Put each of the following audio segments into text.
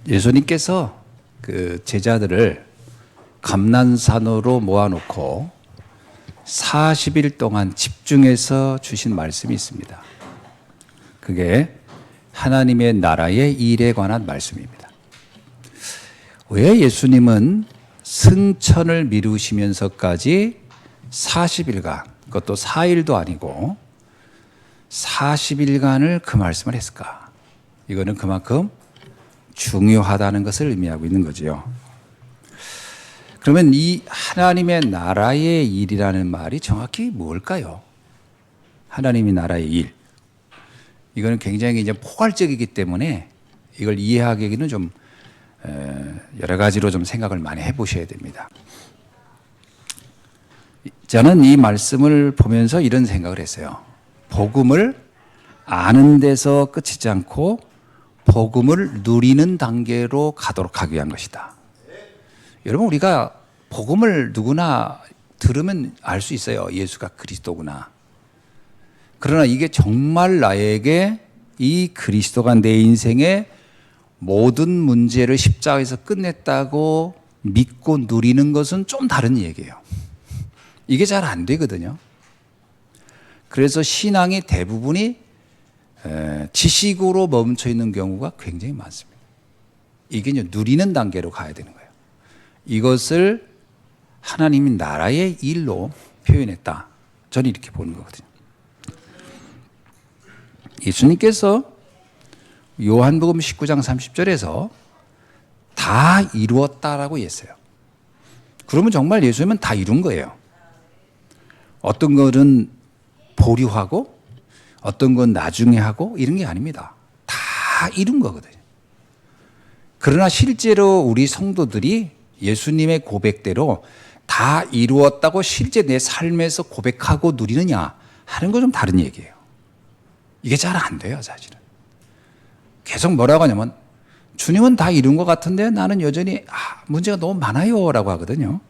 예수님께서 그 제자들을 감난산으로 모아놓고 40일 동안 집중해서 주신 말씀이 있습니다. 그게 하나님의 나라의 일에 관한 말씀입니다. 왜 예수님은 승천을 미루시면서까지 40일간, 그것도 4일도 아니고 40일간을 그 말씀을 했을까? 이거는 그만큼 중요하다는 것을 의미하고 있는 거지요. 그러면 이 하나님의 나라의 일이라는 말이 정확히 뭘까요? 하나님의 나라의 일. 이거는 굉장히 이제 포괄적이기 때문에 이걸 이해하기에는 좀 여러 가지로 좀 생각을 많이 해보셔야 됩니다. 저는 이 말씀을 보면서 이런 생각을 했어요. 복음을 아는 데서 끝이지 않고 복음을 누리는 단계로 가도록 하기 위한 것이다. 여러분, 우리가 복음을 누구나 들으면 알 수 있어요. 예수가 그리스도구나. 그러나 이게 정말 나에게 이 그리스도가 내 인생의 모든 문제를 십자가에서 끝냈다고 믿고 누리는 것은 좀 다른 얘기예요. 이게 잘 안 되거든요. 그래서 신앙이 대부분이 지식으로 멈춰 있는 경우가 굉장히 많습니다. 이게 이제 누리는 단계로 가야 되는 거예요. 이것을 하나님의 나라의 일로 표현했다. 저는 이렇게 보는 거거든요. 예수님께서 요한복음 19장 30절에서 다 이루었다라고 했어요. 그러면 정말 예수님은 다 이룬 거예요. 어떤 것은 보류하고 어떤 건 나중에 하고 이런 게 아닙니다. 다 이룬 거거든요. 그러나 실제로 우리 성도들이 예수님의 고백대로 다 이루었다고 실제 내 삶에서 고백하고 누리느냐 하는 건 좀 다른 얘기예요. 이게 잘 안 돼요, 사실은. 계속 뭐라고 하냐면 주님은 다 이룬 것 같은데 나는 여전히 문제가 너무 많아요 라고 하거든요.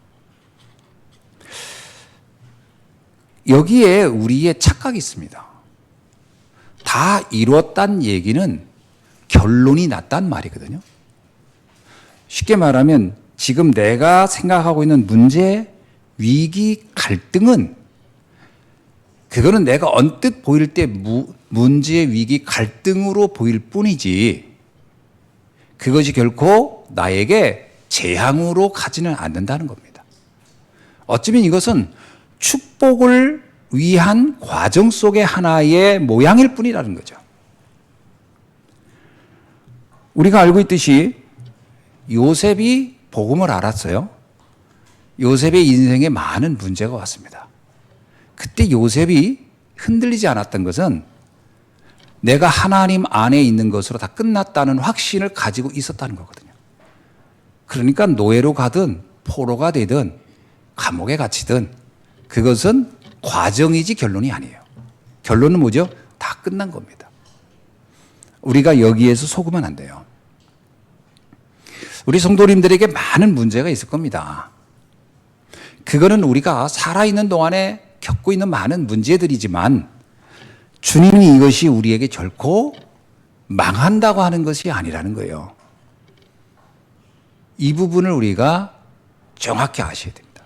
여기에 우리의 착각이 있습니다. 다 이루었다는 얘기는 결론이 났단 말이거든요. 쉽게 말하면 지금 내가 생각하고 있는 문제, 위기, 갈등은 그거는 내가 언뜻 보일 때 문제, 위기, 갈등으로 보일 뿐이지 그것이 결코 나에게 재앙으로 가지는 않는다는 겁니다. 어쩌면 이것은 축복을 위한 과정 속의 하나의 모양일 뿐이라는 거죠. 우리가 알고 있듯이 요셉이 복음을 알았어요. 요셉의 인생에 많은 문제가 왔습니다. 그때 요셉이 흔들리지 않았던 것은 내가 하나님 안에 있는 것으로 다 끝났다는 확신을 가지고 있었다는 거거든요. 그러니까 노예로 가든 포로가 되든 감옥에 갇히든 그것은 과정이지 결론이 아니에요. 결론은 뭐죠? 다 끝난 겁니다. 우리가 여기에서 속으면 안 돼요. 우리 성도님들에게 많은 문제가 있을 겁니다. 그거는 우리가 살아있는 동안에 겪고 있는 많은 문제들이지만 주님이 이것이 우리에게 결코 망한다고 하는 것이 아니라는 거예요. 이 부분을 우리가 정확히 아셔야 됩니다.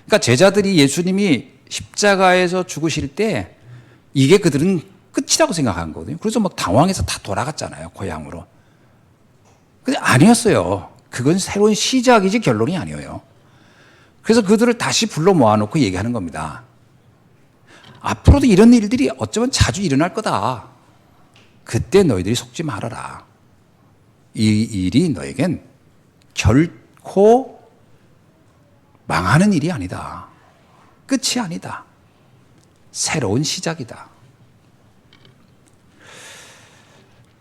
그러니까 제자들이 예수님이 십자가에서 죽으실 때 이게 그들은 끝이라고 생각한 거거든요. 그래서 막 당황해서 다 돌아갔잖아요, 고향으로. 근데 아니었어요. 그건 새로운 시작이지 결론이 아니에요. 그래서 그들을 다시 불러 모아놓고 얘기하는 겁니다. 앞으로도 이런 일들이 어쩌면 자주 일어날 거다. 그때 너희들이 속지 말아라. 이 일이 너에겐 결코 망하는 일이 아니다. 끝이 아니다. 새로운 시작이다.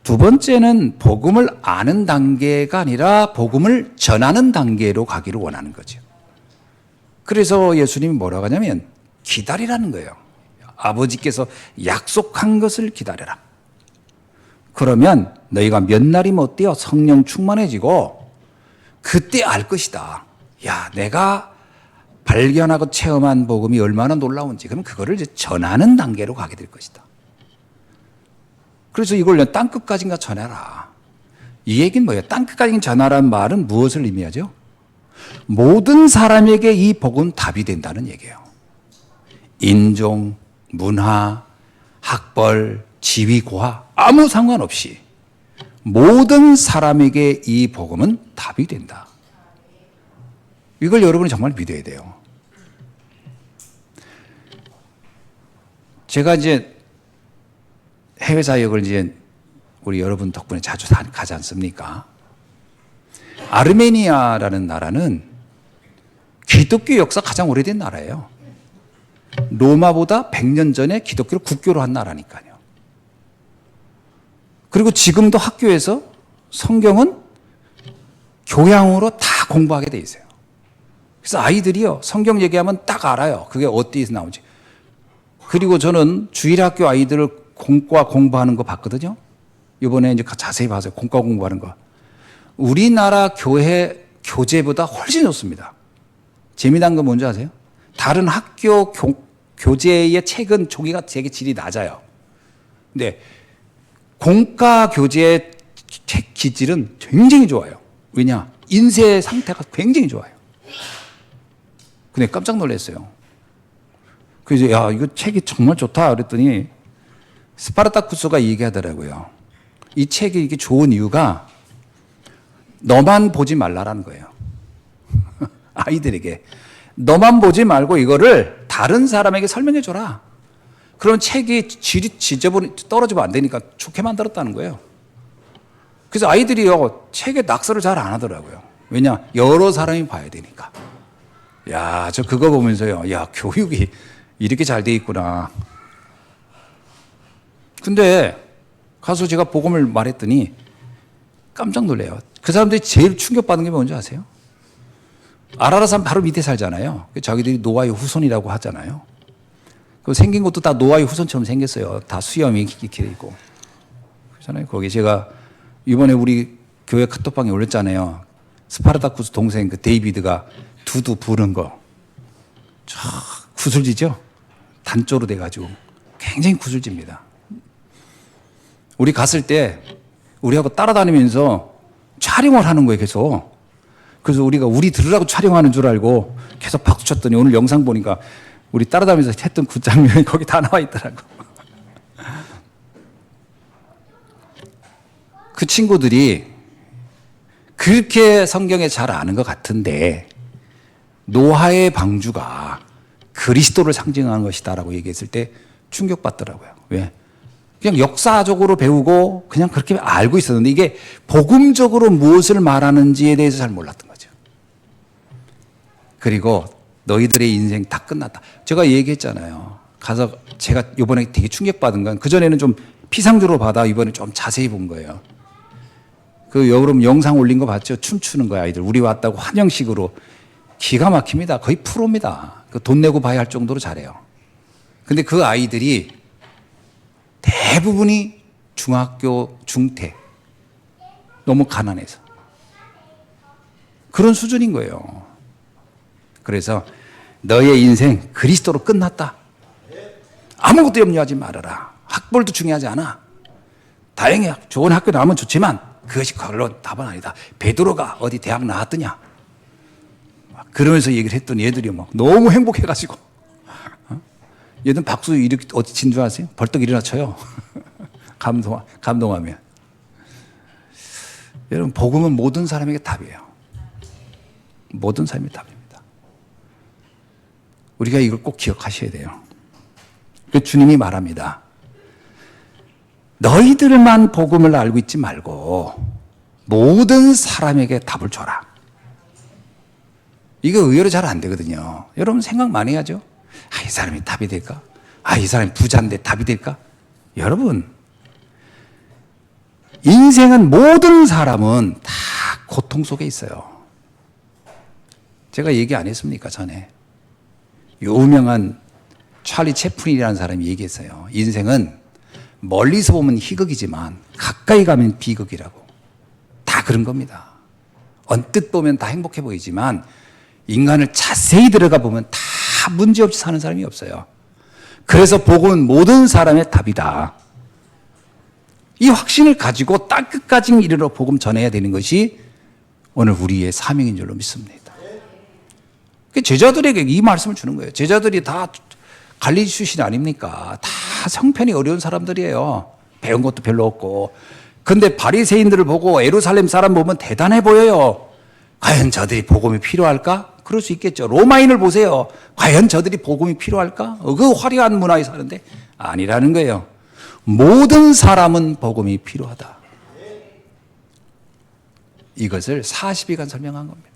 두 번째는 복음을 아는 단계가 아니라 복음을 전하는 단계로 가기를 원하는 거죠. 그래서 예수님이 뭐라고 하냐면 기다리라는 거예요. 아버지께서 약속한 것을 기다려라. 그러면 너희가 몇 날이면 어때요? 성령 충만해지고 그때 알 것이다. 야, 내가 발견하고 체험한 복음이 얼마나 놀라운지. 그럼 그거를 이제 전하는 단계로 가게 될 것이다. 그래서 이걸 땅끝까지인가 전해라. 이 얘기는 뭐예요? 땅끝까지 전하라는 말은 무엇을 의미하죠? 모든 사람에게 이 복은 답이 된다는 얘기예요. 인종, 문화, 학벌, 지위, 고하 아무 상관없이 모든 사람에게 이 복음은 답이 된다. 이걸 여러분이 정말 믿어야 돼요. 제가 이제 해외 사역을 이제 우리 여러분 덕분에 자주 가지 않습니까? 아르메니아라는 나라는 기독교 역사 가장 오래된 나라예요. 로마보다 100년 전에 기독교를 국교로 한 나라니까요. 그리고 지금도 학교에서 성경은 교양으로 다 공부하게 돼 있어요. 그래서 아이들이요, 성경 얘기하면 딱 알아요. 그게 어디에서 나오지. 그리고 저는 주일학교 아이들을 공과 공부하는 거 봤거든요. 이번에 이제 자세히 봐서요. 공과 공부하는 거. 우리나라 교회 교재보다 훨씬 좋습니다. 재미난 건 뭔지 아세요? 다른 학교 교재의 책은 종이가 되게 질이 낮아요. 근데 공과 교재의 책 기질은 굉장히 좋아요. 왜냐? 인쇄 상태가 굉장히 좋아요. 근데 깜짝 놀랐어요. 그래서 야, 이거 책이 정말 좋다 그랬더니 스파르타쿠스가 얘기하더라고요. 이 책이 이게 좋은 이유가 너만 보지 말라라는 거예요. 아이들에게 너만 보지 말고 이거를 다른 사람에게 설명해 줘라. 그럼 책이 질이 떨어지면 안 되니까 좋게 만들었다는 거예요. 그래서 아이들이요, 책에 낙서를 잘 안 하더라고요. 왜냐? 여러 사람이 봐야 되니까. 야, 저 그거 보면서요, 야, 교육이 이렇게 잘 돼 있구나. 근데 가서 제가 복음을 말했더니 깜짝 놀래요. 그 사람들이 제일 충격받은 게 뭔지 아세요? 아라라산 바로 밑에 살잖아요. 자기들이 노아의 후손이라고 하잖아요. 그 생긴 것도 다 노아의 후손처럼 생겼어요. 다 수염이 이렇게 있고. 그렇잖아요. 거기 제가 이번에 우리 교회 카톡방에 올렸잖아요. 스파르타쿠스 동생 그 데이비드가 두두 부는 거. 구슬지죠? 단조로 돼가지고. 굉장히 구슬집니다. 우리 갔을 때 우리하고 따라다니면서 촬영을 하는 거예요, 계속. 그래서 우리가 우리 들으라고 촬영하는 줄 알고 계속 박수 쳤더니 오늘 영상 보니까 우리 따라다니면서 했던 그 장면이 거기 다 나와 있더라고. 그 친구들이 그렇게 성경에 잘 아는 것 같은데 노아의 방주가 그리스도를 상징하는 것이다라고 얘기했을 때 충격받더라고요. 왜? 그냥 역사적으로 배우고 그냥 그렇게 알고 있었는데 이게 복음적으로 무엇을 말하는지에 대해서 잘 몰랐던 거죠. 그리고 너희들의 인생 다 끝났다. 제가 얘기했잖아요. 가서 제가 이번에 되게 충격받은 건 그전에는 좀 피상적으로 받아 이번에 좀 자세히 본 거예요. 그 여러분 영상 올린 거 봤죠? 춤추는 거야 아이들. 우리 왔다고 환영식으로. 기가 막힙니다. 거의 프로입니다. 돈 내고 봐야 할 정도로 잘해요. 근데 그 아이들이 대부분이 중학교 중퇴. 너무 가난해서. 그런 수준인 거예요. 그래서 너의 인생 그리스도로 끝났다. 아무것도 염려하지 말아라. 학벌도 중요하지 않아. 다행히 좋은 학교 나오면 좋지만 그것이 그걸로 답은 아니다. 베드로가 어디 대학 나왔더냐. 그러면서 얘기를 했더니 얘들이 막 너무 행복해가지고 얘들은 박수 이렇게 어디 친 줄 아세요? 벌떡 일어나 쳐요. 감동하면. 여러분 복음은 모든 사람에게 답이에요. 모든 사람이 답입니다. 우리가 이걸 꼭 기억하셔야 돼요. 주님이 말합니다. 너희들만 복음을 알고 있지 말고 모든 사람에게 답을 줘라. 이거 의외로 잘 안 되거든요. 여러분 생각 많이 하죠? 이 사람이 답이 될까? 이 사람이 부자인데 답이 될까? 여러분, 인생은 모든 사람은 다 고통 속에 있어요. 제가 얘기 안 했습니까, 전에? 유명한 찰리 채플린이라는 사람이 얘기했어요. 인생은 멀리서 보면 희극이지만 가까이 가면 비극이라고. 다 그런 겁니다. 언뜻 보면 다 행복해 보이지만 인간을 자세히 들어가 보면 다 문제없이 사는 사람이 없어요. 그래서 복음은 모든 사람의 답이다. 이 확신을 가지고 땅 끝까지 이르러 복음 전해야 되는 것이 오늘 우리의 사명인 줄로 믿습니다. 제자들에게 이 말씀을 주는 거예요. 제자들이 다 갈릴리 출신 아닙니까? 다 형편이 어려운 사람들이에요. 배운 것도 별로 없고. 근데 바리새인들을 보고 예루살렘 사람 보면 대단해 보여요. 과연 저들이 복음이 필요할까? 그럴 수 있겠죠. 로마인을 보세요. 과연 저들이 복음이 필요할까? 그 화려한 문화에 사는데 아니라는 거예요. 모든 사람은 복음이 필요하다. 이것을 40일간 설명한 겁니다.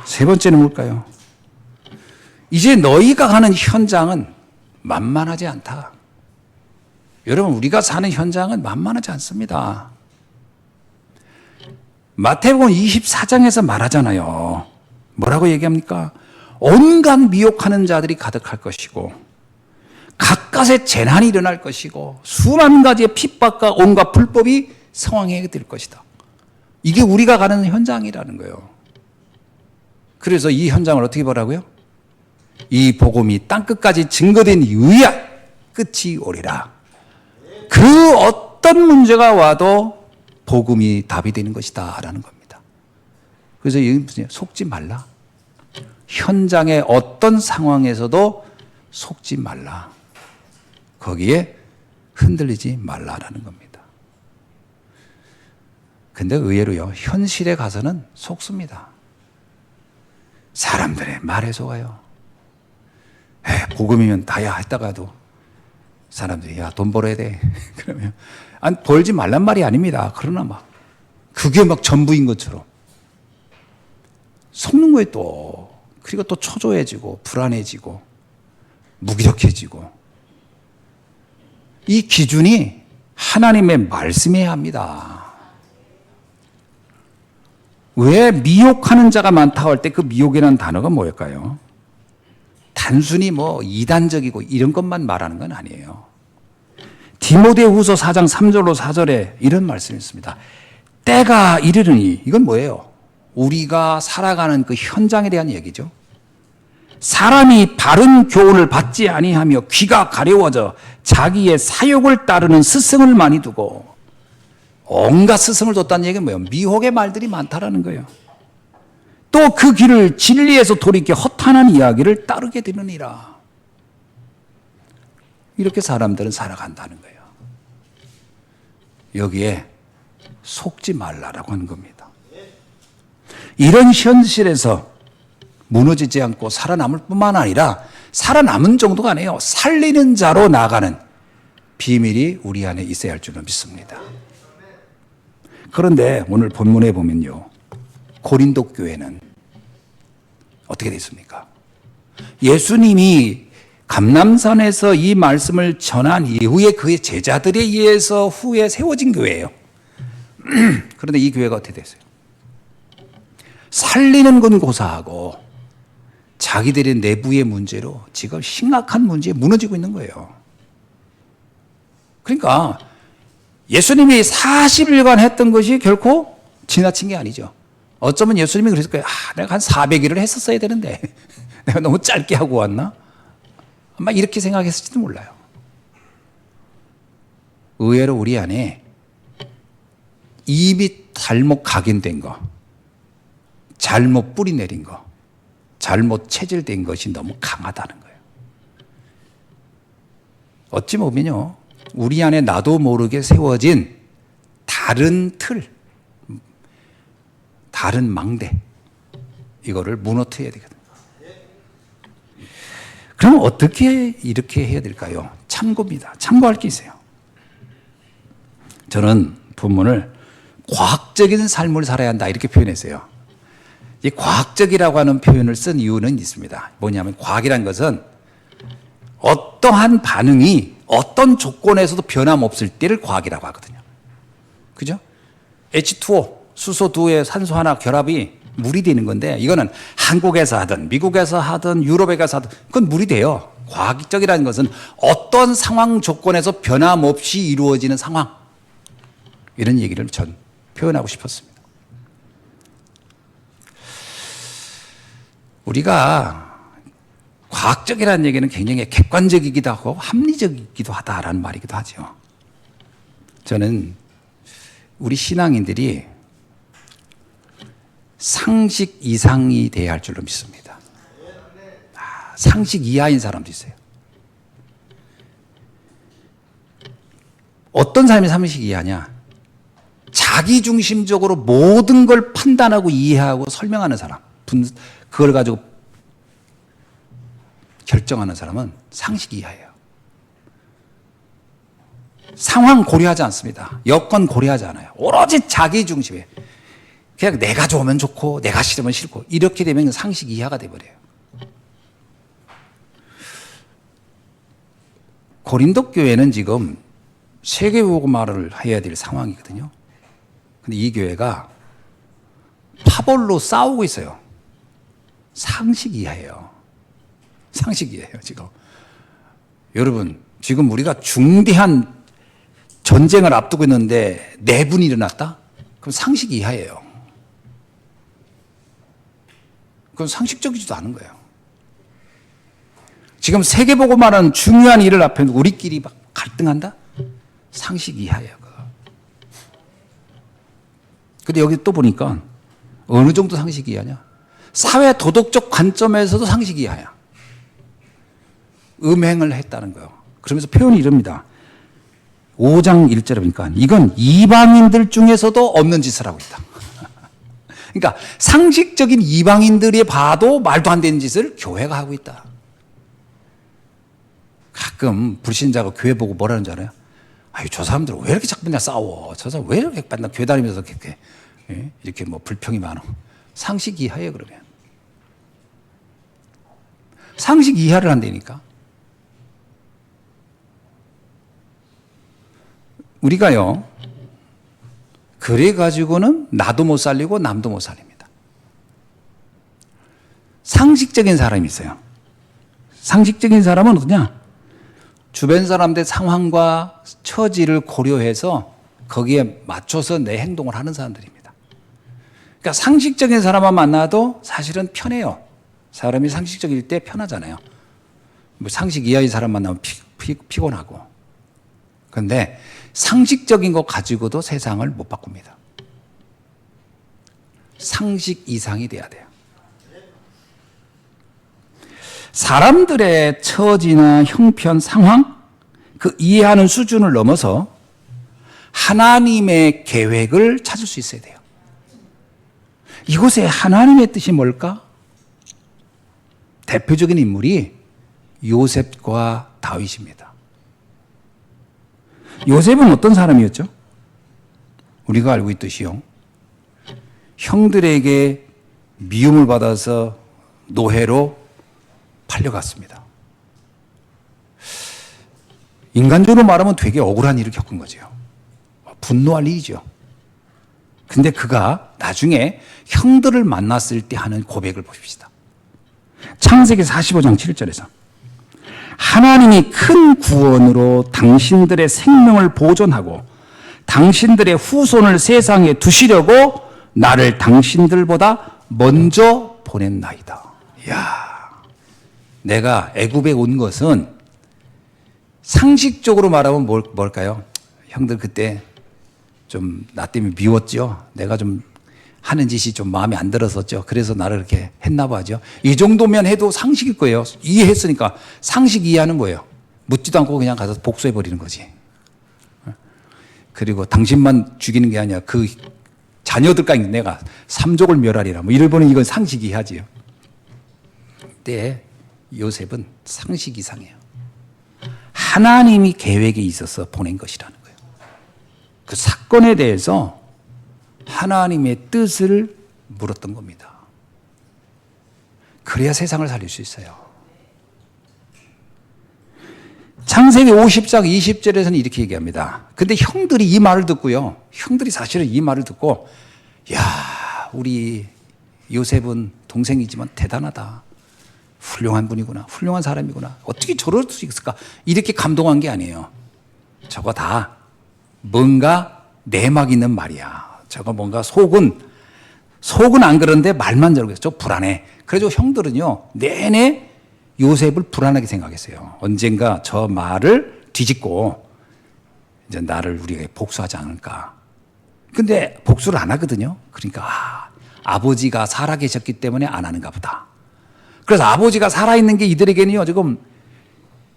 세 번째는 뭘까요? 이제 너희가 가는 현장은 만만하지 않다. 여러분, 우리가 사는 현장은 만만하지 않습니다. 마태복음 24장에서 말하잖아요. 뭐라고 얘기합니까? 온갖 미혹하는 자들이 가득할 것이고 갖가지 재난이 일어날 것이고 수만 가지의 핍박과 온갖 불법이 성행하게 될 것이다. 이게 우리가 가는 현장이라는 거예요. 그래서 이 현장을 어떻게 보라고요? 이 복음이 땅끝까지 증거된 이후야 끝이 오리라. 그 어떤 문제가 와도 복음이 답이 되는 것이다 라는 겁니다. 그래서 속지 말라. 현장의 어떤 상황에서도 속지 말라. 거기에 흔들리지 말라라는 겁니다. 근데 의외로요, 현실에 가서는 속습니다. 사람들의 말에 속아요. 복음이면 다야 했다가도 사람들이 야, 돈 벌어야 돼. 그러면 아니, 벌지 말란 말이 아닙니다. 그러나 막 그게 막 전부인 것처럼 속는 거예요 또. 그리고 또 초조해지고 불안해지고 무기력해지고. 이 기준이 하나님의 말씀이어야 합니다. 왜 미혹하는 자가 많다고 할 때 그 미혹이라는 단어가 뭘까요? 단순히 뭐 이단적이고 이런 것만 말하는 건 아니에요. 디모데후서 4장 3절로 4절에 이런 말씀이 있습니다. 때가 이르르니, 이건 뭐예요? 우리가 살아가는 그 현장에 대한 얘기죠. 사람이 바른 교훈을 받지 아니하며 귀가 가려워져 자기의 사욕을 따르는 스승을 많이 두고, 온갖 스승을 뒀다는 얘기는 뭐예요? 미혹의 말들이 많다라는 거예요. 또 그 길을 진리에서 돌이켜 허탄한 이야기를 따르게 되느니라. 이렇게 사람들은 살아간다는 거예요. 여기에 속지 말라라고 하는 겁니다. 이런 현실에서 무너지지 않고 살아남을 뿐만 아니라 살아남은 정도가 아니에요. 살리는 자로 나가는 비밀이 우리 안에 있어야 할 줄로 믿습니다. 그런데 오늘 본문에 보면요, 고린도 교회는 어떻게 됐습니까? 예수님이 감람산에서 이 말씀을 전한 이후에 그의 제자들에 의해서 후에 세워진 교회예요. 그런데 이 교회가 어떻게 됐어요? 살리는 건 고사하고 자기들의 내부의 문제로 지금 심각한 문제에 무너지고 있는 거예요. 그러니까 예수님이 40일간 했던 것이 결코 지나친 게 아니죠. 어쩌면 예수님이 그랬을 거예요. 내가 한 400일을 했었어야 되는데 내가 너무 짧게 하고 왔나? 아마 이렇게 생각했을지도 몰라요. 의외로 우리 안에 이미 잘못 각인된 거, 잘못 뿌리 내린 거, 잘못 체질된 것이 너무 강하다는 거예요. 어찌 보면요, 우리 안에 나도 모르게 세워진 다른 틀, 다른 망대, 이거를 무너뜨려야 되거든요. 그럼 어떻게 이렇게 해야 될까요? 참고입니다. 참고할 게 있어요. 저는 본문을 과학적인 삶을 살아야 한다 이렇게 표현했어요. 이 과학적이라고 하는 표현을 쓴 이유는 있습니다. 뭐냐면 과학이라는 것은 어떠한 반응이 어떤 조건에서도 변함없을 때를 과학이라고 하거든요. 그죠? H2O, 수소 두의 산소 하나 결합이 물이 되는 건데, 이거는 한국에서 하든 미국에서 하든 유럽에 가서 하든 그건 물이 돼요. 과학적이라는 것은 어떤 상황 조건에서 변함없이 이루어지는 상황, 이런 얘기를 전 표현하고 싶었습니다. 우리가 과학적이라는 얘기는 굉장히 객관적이기도 하고 합리적이기도 하다라는 말이기도 하죠. 저는 우리 신앙인들이 상식 이상이 돼야 할 줄로 믿습니다. 상식 이하인 사람도 있어요. 어떤 사람이 상식 이하냐? 자기중심적으로 모든 걸 판단하고 이해하고 설명하는 사람, 그걸 가지고 결정하는 사람은 상식 이하예요. 상황 고려하지 않습니다. 여건 고려하지 않아요. 오로지 자기중심에. 그냥 내가 좋으면 좋고 내가 싫으면 싫고 이렇게 되면 상식 이하가 돼버려요. 고린도 교회는 지금 세계복음화를 해야 될 상황이거든요. 근데 이 교회가 파벌로 싸우고 있어요. 상식 이하예요. 상식 이하예요, 지금. 여러분, 지금 우리가 중대한 전쟁을 앞두고 있는데 내분이 일어났다? 그럼 상식 이하예요. 그건 상식적이지도 않은 거예요. 지금 세계복음화라는 중요한 일을 앞에 두고 우리끼리 막 갈등한다? 상식 이하예요. 근데 여기 또 보니까 어느 정도 상식 이하냐? 사회 도덕적 관점에서도 상식 이하야. 음행을 했다는 거예요. 그러면서 표현이 이럽니다. 5장 1절에 보니까 이건 이방인들 중에서도 없는 짓을 하고 있다. 그러니까 상식적인 이방인들이 봐도 말도 안 되는 짓을 교회가 하고 있다. 가끔 불신자가 교회 보고 뭐라는 줄 알아요? 아유, 저 사람들 왜 이렇게 자꾸 맨날 싸워? 저 사람 왜 이렇게 맨날 교회 다니면서 이렇게 뭐 불평이 많아? 상식 이하예요, 그러면. 상식 이하를 한다니까. 우리가요, 그래가지고는 나도 못 살리고 남도 못 살립니다. 상식적인 사람이 있어요. 상식적인 사람은 어떠냐? 주변 사람들의 상황과 처지를 고려해서 거기에 맞춰서 내 행동을 하는 사람들입니다. 그러니까 상식적인 사람만 만나도 사실은 편해요. 사람이 상식적일 때 편하잖아요. 뭐 상식 이하의 사람 만나면 피곤하고. 그런데 상식적인 거 가지고도 세상을 못 바꿉니다. 상식 이상이 돼야 돼요. 사람들의 처지나 형편, 상황, 그 이해하는 수준을 넘어서 하나님의 계획을 찾을 수 있어야 돼요. 이곳에 하나님의 뜻이 뭘까? 대표적인 인물이 요셉과 다윗입니다. 요셉은 어떤 사람이었죠? 우리가 알고 있듯이요. 형들에게 미움을 받아서 노예로 팔려갔습니다. 인간적으로 말하면 되게 억울한 일을 겪은 거죠. 분노할 일이죠. 근데 그가 나중에 형들을 만났을 때 하는 고백을 보십시다. 창세기 45장 7절에서 하나님이 큰 구원으로 당신들의 생명을 보존하고 당신들의 후손을 세상에 두시려고 나를 당신들보다 먼저 보냈나이다. 이야, 내가 애굽에 온 것은 상식적으로 말하면 뭘까요? 형들 그때 좀 나 때문에 미웠죠. 내가 좀 하는 짓이 좀 마음에 안 들었었죠. 그래서 나를 이렇게 했나 봐죠. 이 정도면 해도 상식일 거예요. 이해했으니까. 상식 이해하는 거예요. 묻지도 않고 그냥 가서 복수해 버리는 거지. 그리고 당신만 죽이는 게 아니라 그 자녀들까지 내가 삼족을 멸하리라. 뭐 이를 보는 이건 상식 이하지요. 그때 요셉은 상식 이상이에요. 하나님이 계획에 있어서 보낸 것이라는 거예요. 그 사건에 대해서 하나님의 뜻을 물었던 겁니다. 그래야 세상을 살릴 수 있어요. 창세기 50장 20절에서는 이렇게 얘기합니다. 근데 형들이 이 말을 듣고요. 형들이 사실은 이 말을 듣고, 야, 우리 요셉은 동생이지만 대단하다. 훌륭한 분이구나. 훌륭한 사람이구나. 어떻게 저럴 수 있을까? 이렇게 감동한 게 아니에요. 저거 다 뭔가 내막 있는 말이야. 저거 뭔가 속은 안 그런데 말만 저러고 있어. 불안해. 그래서 형들은요, 내내 요셉을 불안하게 생각했어요. 언젠가 저 말을 뒤집고 이제 나를 우리가 복수하지 않을까. 근데 복수를 안 하거든요. 그러니까 아버지가 살아계셨기 때문에 안 하는가 보다. 그래서 아버지가 살아있는 게 이들에게는요, 지금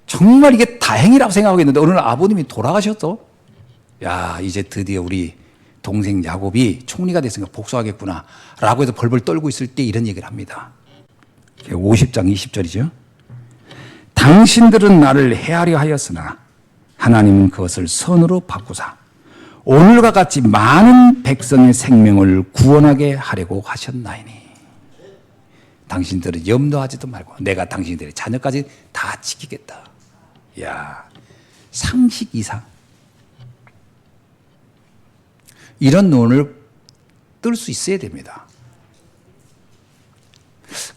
정말 이게 다행이라고 생각하고 있는데 어느 날 아버님이 돌아가셨어. 야, 이제 드디어 우리 동생 야곱이 총리가 됐으니까 복수하겠구나 라고 해서 벌벌 떨고 있을 때 이런 얘기를 합니다. 50장 20절이죠. 당신들은 나를 해하려 하였으나 하나님은 그것을 선으로 바꾸사 오늘과 같이 많은 백성의 생명을 구원하게 하려고 하셨나이니 당신들은 염려하지도 말고 내가 당신들의 자녀까지 다 지키겠다. 야, 상식 이상. 이런 논을 뜰 수 있어야 됩니다.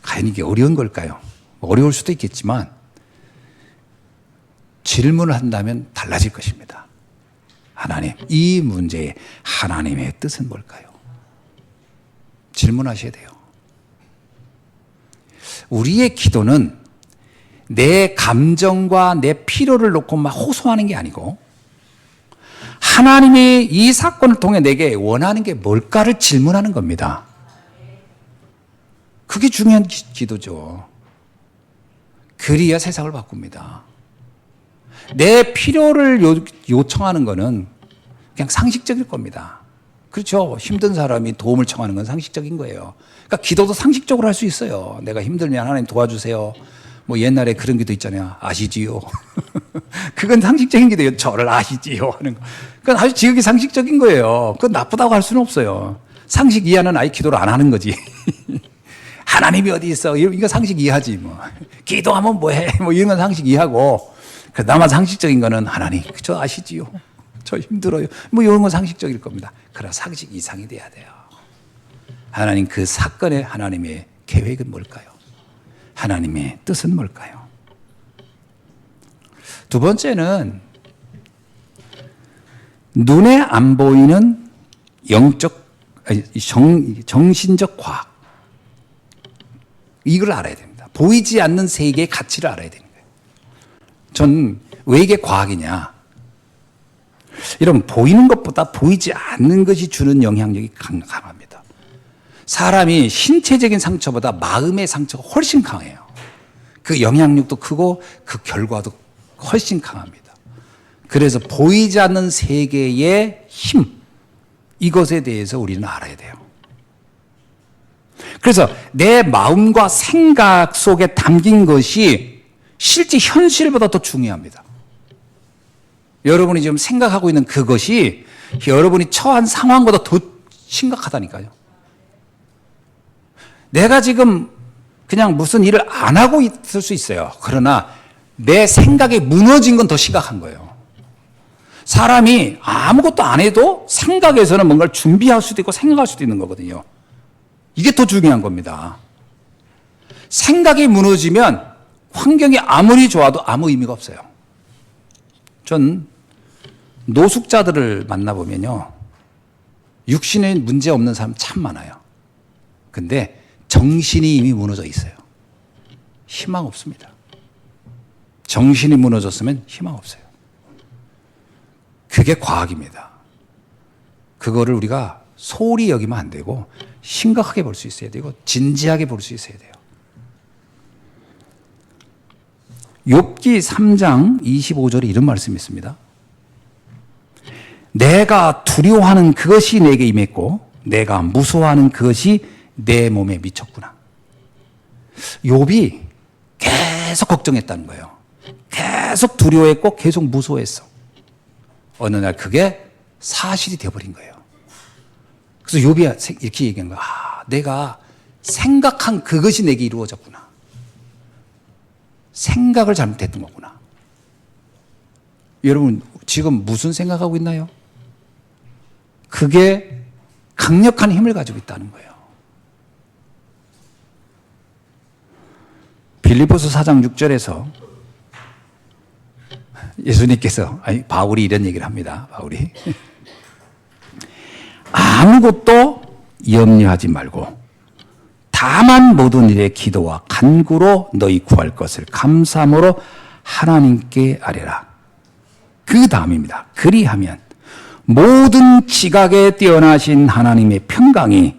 과연 이게 어려운 걸까요? 어려울 수도 있겠지만 질문을 한다면 달라질 것입니다. 하나님, 이 문제의 하나님의 뜻은 뭘까요? 질문하셔야 돼요. 우리의 기도는 내 감정과 내 필요를 놓고 막 호소하는 게 아니고 하나님이 이 사건을 통해 내게 원하는 게 뭘까를 질문하는 겁니다. 그게 중요한 기도죠. 그리야 세상을 바꿉니다. 내 필요를 요청하는 거는 그냥 상식적일 겁니다. 그렇죠. 힘든 사람이 도움을 청하는 건 상식적인 거예요. 그러니까 기도도 상식적으로 할 수 있어요. 내가 힘들면 하나님 도와주세요. 뭐 옛날에 그런 기도 있잖아요. 아시지요. 그건 상식적인 기도예요. 저를 아시지요 하는 거. 그건 아주 지극히 상식적인 거예요. 그건 나쁘다고 할 수는 없어요. 상식 이해하는 아이 기도를 안 하는 거지. 하나님이 어디 있어? 이거 상식 이해하지 뭐. 기도하면 뭐해? 뭐 이런 건 상식 이해하고. 그나마 상식적인 거는 하나님 저 아시지요. 저 힘들어요. 뭐 이런 건 상식적일 겁니다. 그러나 상식 이상이 돼야 돼요. 하나님 그 사건의 하나님의 계획은 뭘까요? 하나님의 뜻은 뭘까요? 두 번째는 눈에 안 보이는 정신적 과학. 이걸 알아야 됩니다. 보이지 않는 세계의 가치를 알아야 되는 거예요. 전 왜 이게 과학이냐? 이런 보이는 것보다 보이지 않는 것이 주는 영향력이 강합니다. 사람이 신체적인 상처보다 마음의 상처가 훨씬 강해요. 그 영향력도 크고 그 결과도 훨씬 강합니다. 그래서 보이지 않는 세계의 힘, 이것에 대해서 우리는 알아야 돼요. 그래서 내 마음과 생각 속에 담긴 것이 실제 현실보다 더 중요합니다. 여러분이 지금 생각하고 있는 그것이 여러분이 처한 상황보다 더 심각하다니까요. 내가 지금 그냥 무슨 일을 안 하고 있을 수 있어요. 그러나 내 생각이 무너진 건 더 심각한 거예요. 사람이 아무것도 안 해도 생각에서는 뭔가를 준비할 수도 있고 생각할 수도 있는 거거든요. 이게 더 중요한 겁니다. 생각이 무너지면 환경이 아무리 좋아도 아무 의미가 없어요. 전 노숙자들을 만나보면요. 육신에 문제 없는 사람 참 많아요. 근데 정신이 이미 무너져 있어요. 희망 없습니다. 정신이 무너졌으면 희망 없어요. 그게 과학입니다. 그거를 우리가 소홀히 여기면 안 되고 심각하게 볼 수 있어야 되고 진지하게 볼 수 있어야 돼요. 욥기 3장 25절에 이런 말씀이 있습니다. 내가 두려워하는 그것이 내게 임했고 내가 무서워하는 그것이 내 몸에 미쳤구나. 욥이 계속 걱정했다는 거예요. 계속 두려워했고 계속 무서워했어. 어느 날 그게 사실이 되어버린 거예요. 그래서 욥이 이렇게 얘기한 거야. 내가 생각한 그것이 내게 이루어졌구나. 생각을 잘못했던 거구나. 여러분 지금 무슨 생각하고 있나요? 그게 강력한 힘을 가지고 있다는 거예요. 빌립보서 4장 6절에서 예수님께서 바울이 이런 얘기를 합니다. 바울이 아무것도 염려하지 말고 다만 모든 일에 기도와 간구로 너희 구할 것을 감사함으로 하나님께 아뢰라. 그 다음입니다. 그리하면 모든 지각에 뛰어나신 하나님의 평강이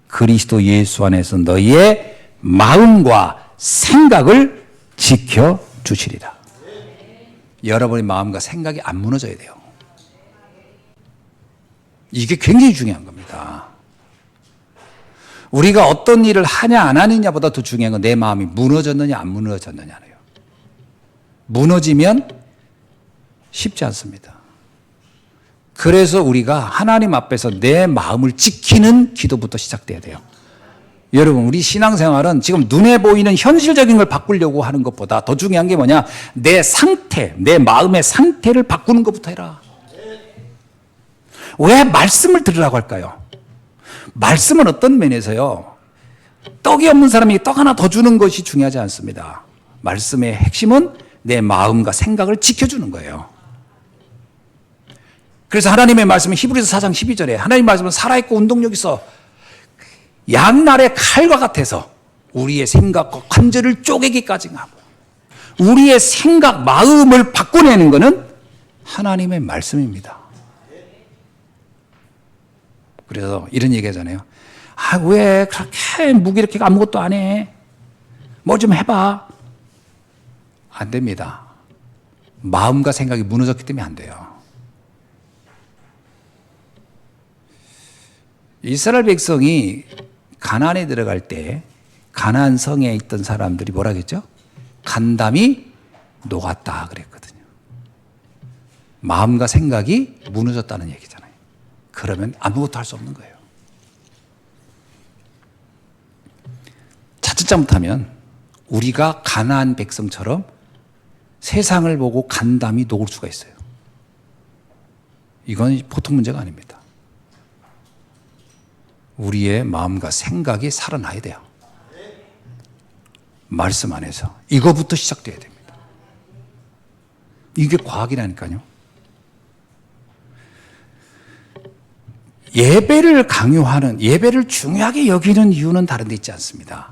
그리스도 예수 안에서 너희의 마음과 생각을 지켜주시리라. 여러분의 마음과 생각이 안 무너져야 돼요. 이게 굉장히 중요한 겁니다. 우리가 어떤 일을 하냐 안 하느냐보다 더 중요한 건 내 마음이 무너졌느냐 안 무너졌느냐예요. 무너지면 쉽지 않습니다. 그래서 우리가 하나님 앞에서 내 마음을 지키는 기도부터 시작돼야 돼요. 여러분, 우리 신앙생활은 지금 눈에 보이는 현실적인 걸 바꾸려고 하는 것보다 더 중요한 게 뭐냐? 내 상태, 내 마음의 상태를 바꾸는 것부터 해라. 왜 말씀을 들으라고 할까요? 말씀은 어떤 면에서요, 떡이 없는 사람이 떡 하나 더 주는 것이 중요하지 않습니다. 말씀의 핵심은 내 마음과 생각을 지켜주는 거예요. 그래서 하나님의 말씀은 히브리서 4장 12절에 하나님 말씀은 살아있고 운동력 있어 양날의 칼과 같아서 우리의 생각과 관절을 쪼개기까지 하고, 우리의 생각, 마음을 바꿔내는 것은 하나님의 말씀입니다. 그래서 이런 얘기 하잖아요. 아, 왜 그렇게 무기력해 아무것도 안 해? 뭐 좀 해봐. 안 됩니다. 마음과 생각이 무너졌기 때문에 안 돼요. 이스라엘 백성이 가나안에 들어갈 때 가나안 성에 있던 사람들이 뭐라 그랬죠? 간담이 녹았다 그랬거든요. 마음과 생각이 무너졌다는 얘기잖아요. 그러면 아무것도 할 수 없는 거예요. 자칫 잘못하면 우리가 가나안 백성처럼 세상을 보고 간담이 녹을 수가 있어요. 이건 보통 문제가 아닙니다. 우리의 마음과 생각이 살아나야 돼요. 말씀 안에서. 이거부터 시작돼야 됩니다. 이게 과학이라니까요. 예배를 강요하는, 예배를 중요하게 여기는 이유는 다른 데 있지 않습니다.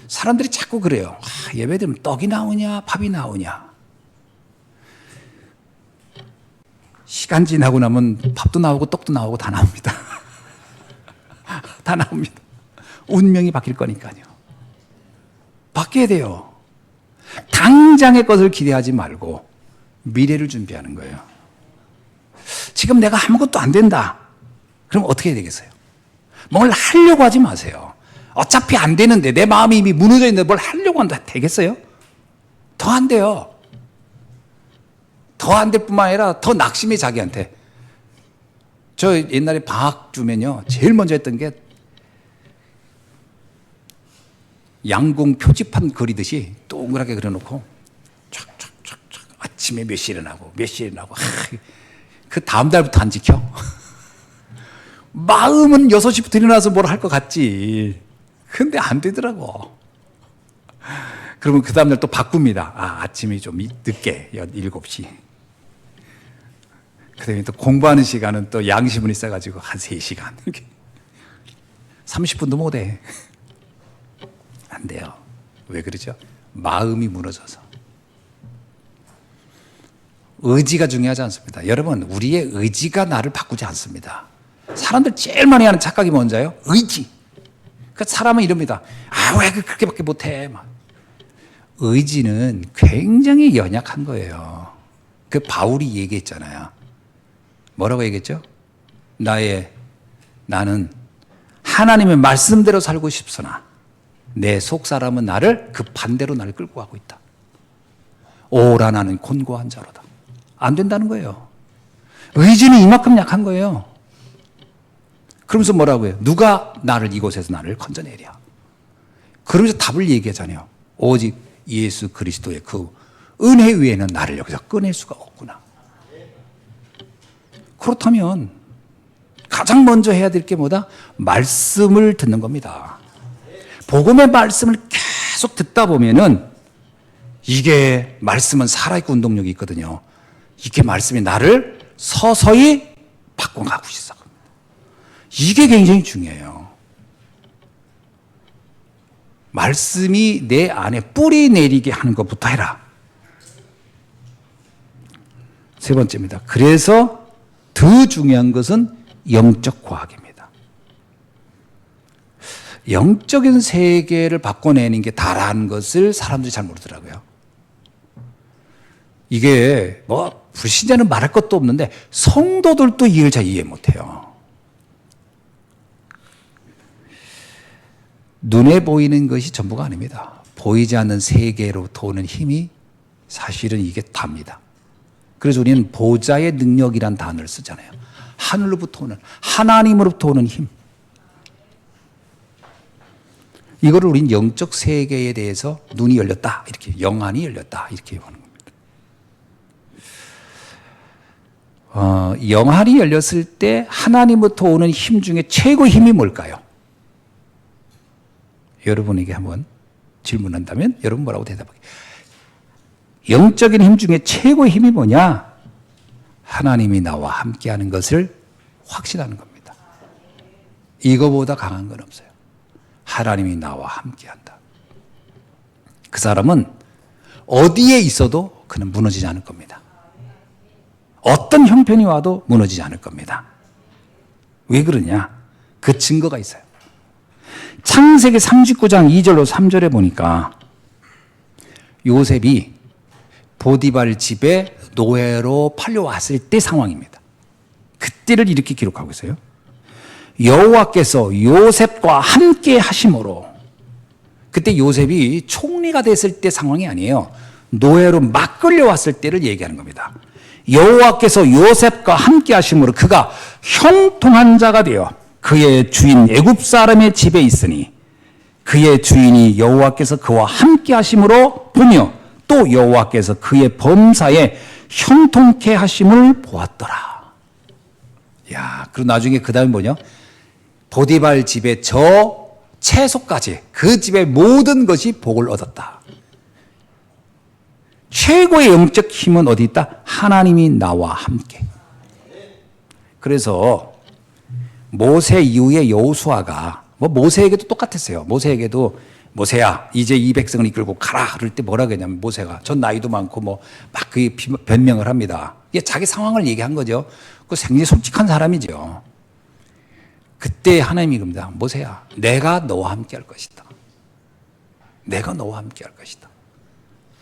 사람들이 자꾸 그래요. 아, 예배 드리면 떡이 나오냐, 밥이 나오냐. 시간 지나고 나면 밥도 나오고 떡도 나오고 다 나옵니다. 다 나옵니다. 운명이 바뀔 거니까요. 바뀌어야 돼요. 당장의 것을 기대하지 말고 미래를 준비하는 거예요. 지금 내가 아무것도 안 된다. 그럼 어떻게 해야 되겠어요? 뭘 하려고 하지 마세요. 어차피 안 되는데, 내 마음이 이미 무너져 있는데 뭘 하려고 한다 되겠어요? 더 안 돼요. 더 안 될 뿐만 아니라 더 낙심해, 자기한테. 저 옛날에 방학 주면요, 제일 먼저 했던 게 양궁 표지판 그리듯이 동그랗게 그려놓고 촥촥촥촥 아침에 몇 시에 일어나고 몇 시에 일어나고. 그 다음 달부터 안 지켜. 마음은 6시부터 일어나서 뭘 할 것 같지. 근데 안 되더라고. 그러면 그 다음날 또 바꿉니다. 아, 아침에 좀 늦게 7시. 그 다음에 또 공부하는 시간은 또 양시분이 있어가지고 한 3시간. 이렇게 30분도 못해. 안 돼요. 왜 그러죠? 마음이 무너져서. 의지가 중요하지 않습니다. 여러분, 우리의 의지가 나를 바꾸지 않습니다. 사람들 제일 많이 하는 착각이 뭔지요? 의지. 그 사람은 이럽니다. 아, 왜 그렇게밖에 못해? 막. 의지는 굉장히 연약한 거예요. 그 바울이 얘기했잖아요. 뭐라고 얘기했죠? 나는 하나님의 말씀대로 살고 싶으나 내 속사람은 나를 그 반대로 나를 끌고 가고 있다. 오라 나는 곤고한 자로다. 안 된다는 거예요. 의지는 이만큼 약한 거예요. 그러면서 뭐라고 해요? 누가 이곳에서 나를 건져내랴. 그러면서 답을 얘기하잖아요. 오직 예수 그리스도의 그 은혜 위에는 나를 여기서 꺼낼 수가 없구나. 그렇다면 가장 먼저 해야 될 게 뭐다? 말씀을 듣는 겁니다. 복음의 말씀을 계속 듣다 보면은 이게 말씀은 살아있고 운동력이 있거든요. 이게 말씀이 나를 서서히 바꿔가고 있어. 이게 굉장히 중요해요. 말씀이 내 안에 뿌리 내리게 하는 것부터 해라. 세 번째입니다. 그래서 더 중요한 것은 영적 과학입니다. 영적인 세계를 바꿔내는 게 다라는 것을 사람들이 잘 모르더라고요. 이게 뭐 불신자는 말할 것도 없는데 성도들도 이걸 잘 이해 못해요. 눈에 보이는 것이 전부가 아닙니다. 보이지 않는 세계로부터 오는 힘이 사실은 이게 답니다. 그래서 우리는 보좌의 능력이란 단어를 쓰잖아요. 하늘로부터 오는, 하나님으로부터 오는 힘. 이거를 우린 영적 세계에 대해서 눈이 열렸다, 이렇게 영안이 열렸다, 이렇게 하는 겁니다. 영안이 열렸을 때 하나님부터 오는 힘 중에 최고 힘이 뭘까요? 여러분에게 한번 질문한다면 여러분 뭐라고 대답하겠어요? 영적인 힘 중에 최고의 힘이 뭐냐? 하나님이 나와 함께하는 것을 확신하는 겁니다. 이거보다 강한 건 없어요. 하나님이 나와 함께한다. 그 사람은 어디에 있어도 그는 무너지지 않을 겁니다. 어떤 형편이 와도 무너지지 않을 겁니다. 왜 그러냐? 그 증거가 있어요. 창세기 39장 2절로 3절에 보니까 요셉이 보디발 집에 노예로 팔려왔을 때 상황입니다. 그때를 이렇게 기록하고 있어요. 여호와께서 요셉과 함께 하심으로, 그때 요셉이 총리가 됐을 때 상황이 아니에요. 노예로 막 끌려왔을 때를 얘기하는 겁니다. 여호와께서 요셉과 함께 하심으로 그가 형통한 자가 되어 그의 주인 애굽 사람의 집에 있으니 그의 주인이 여호와께서 그와 함께 하심으로 보며 또 여호와께서 그의 범사에 형통케 하심을 보았더라. 야, 그리고 나중에 그 다음에 뭐냐? 보디발 집에 저 채소까지 그 집의 모든 것이 복을 얻었다. 최고의 영적 힘은 어디 있다? 하나님이 나와 함께. 그래서 모세 이후에 여호수아가 모세에게도 똑같았어요. 모세에게도 모세야 이제 이 백성을 이끌고 가라 그럴 때 뭐라 그러냐면 모세가 전 나이도 많고 막 그 변명을 합니다. 이게 자기 상황을 얘기한 거죠. 그 굉장히 솔직한 사람이죠. 그때 하나님이 그럽니다. 모세야 내가 너와 함께 할 것이다. 내가 너와 함께 할 것이다.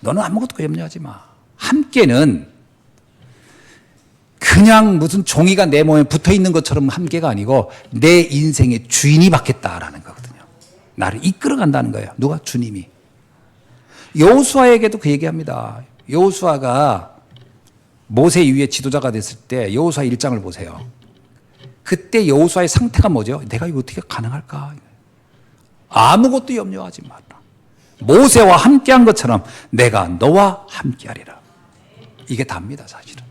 너는 아무것도 염려하지 마. 함께는 그냥 무슨 종이가 내 몸에 붙어 있는 것처럼 함께가 아니고 내 인생의 주인이 받겠다라는 거거든요. 나를 이끌어 간다는 거예요. 누가? 주님이. 여호수아에게도 그 얘기합니다. 여호수아가 모세 이후에 지도자가 됐을 때 여호수아 1장을 보세요. 그때 여호수아의 상태가 뭐죠? 내가 이거 어떻게 가능할까? 아무것도 염려하지 마라. 모세와 함께한 것처럼 내가 너와 함께하리라. 이게 답니다, 사실은.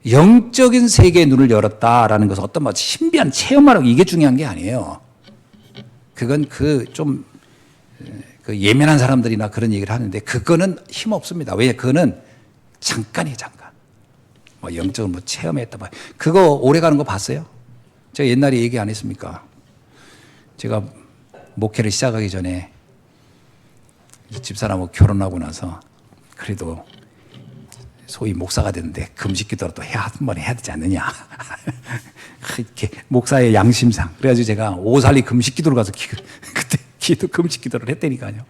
영적인 세계의 눈을 열었다라는 것은 어떤 뭐 신비한 체험하라고 이게 중요한 게 아니에요. 그건 그 예민한 사람들이나 그런 얘기를 하는데 그거는 힘 없습니다. 왜? 그거는 잠깐이에요, 잠깐. 뭐 영적으로 체험했다. 그거 오래 가는 거 봤어요? 제가 옛날에 얘기 안 했습니까? 제가 목회를 시작하기 전에 집사람하고 결혼하고 나서 그래도 소위 목사가 됐는데 금식 기도를 또 한 번 해야 되지 않느냐. 이렇게 목사의 양심상. 그래가지고 제가 오살리 금식 기도를 가서 그때 금식 기도를 했다니까요.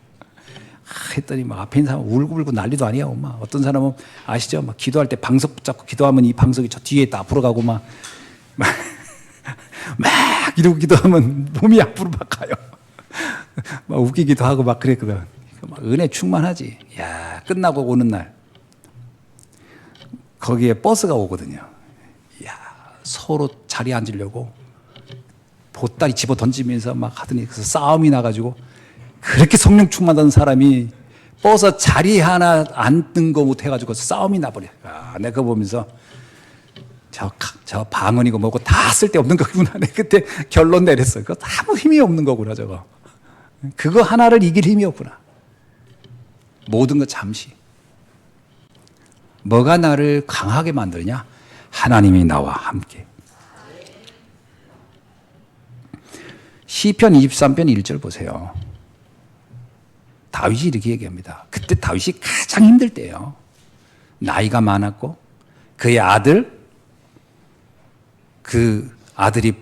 했더니 막 앞에 있는 사람 울고 난리도 아니야. 막 어떤 사람은 아시죠? 막 기도할 때 방석 붙잡고 기도하면 이 방석이 저 뒤에 있다 앞으로 가고 막 이러고 기도하면 몸이 앞으로 막 가요. 막 웃기기도 하고 막 그랬거든. 막 은혜 충만하지. 야, 끝나고 오는 날 거기에 버스가 오거든요. 야, 서로 자리에 앉으려고 보따리 집어 던지면서 막 하더니 그래서 싸움이 나가지고 그렇게 성령 충만한 사람이 버스 자리 하나 앉는 거 못해가지고 싸움이 나버려. 아, 내가 그거 보면서 저 방언이고 뭐고 다 쓸데없는 거구나. 내가 그때 결론 내렸어요. 그거 아무 힘이 없는 거구나 저거. 그거 하나를 이길 힘이 없구나. 모든 거 잠시. 뭐가 나를 강하게 만드냐? 하나님이 나와 함께. 시편 23편 1절 보세요. 다윗이 이렇게 얘기합니다. 그때 다윗이 가장 힘들 때예요. 나이가 많았고 그의 아들이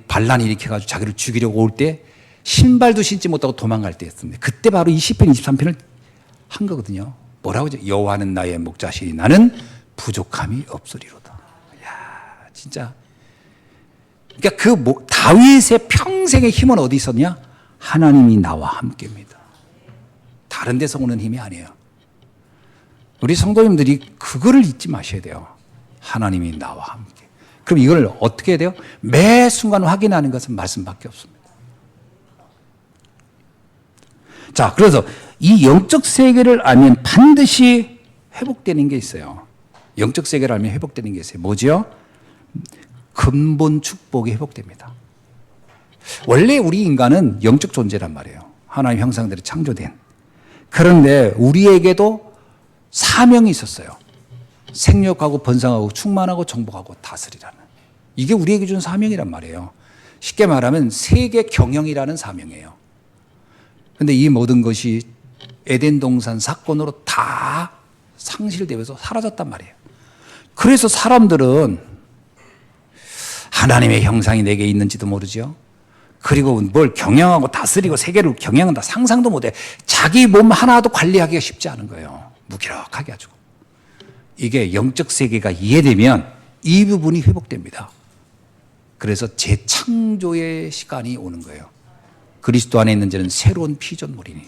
반란을 일으켜가지고 자기를 죽이려고 올 때 신발도 신지 못하고 도망갈 때였습니다. 그때 바로 이 시편 23편을 한 거거든요. 뭐라고 하죠? 여호와는 나의 목자시니 나는 부족함이 없으리로다. 야, 진짜. 그러니까 다윗의 평생의 힘은 어디 있었냐? 하나님이 나와 함께입니다. 다른 데서 오는 힘이 아니에요. 우리 성도님들이 그거를 잊지 마셔야 돼요. 하나님이 나와 함께. 그럼 이걸 어떻게 해야 돼요? 매 순간 확인하는 것은 말씀밖에 없습니다. 자, 그래서 이 영적 세계를 알면 반드시 회복되는 게 있어요. 영적 세계를 알면 회복되는 게 있어요. 뭐죠? 근본 축복이 회복됩니다. 원래 우리 인간은 영적 존재란 말이에요. 하나님 형상대로 창조된. 그런데 우리에게도 사명이 있었어요. 생육하고 번성하고 충만하고 정복하고 다스리라는. 이게 우리에게 준 사명이란 말이에요. 쉽게 말하면 세계 경영이라는 사명이에요. 그런데 이 모든 것이 에덴 동산 사건으로 다 상실되면서 사라졌단 말이에요. 그래서 사람들은 하나님의 형상이 내게 있는지도 모르죠. 그리고 뭘 경영하고 다스리고 세계를 경영한다 상상도 못해. 자기 몸 하나도 관리하기가 쉽지 않은 거예요. 무기력하게 가지고. 이게 영적 세계가 이해되면 이 부분이 회복됩니다. 그래서 재창조의 시간이 오는 거예요. 그리스도 안에 있는 자는 새로운 피조물이니.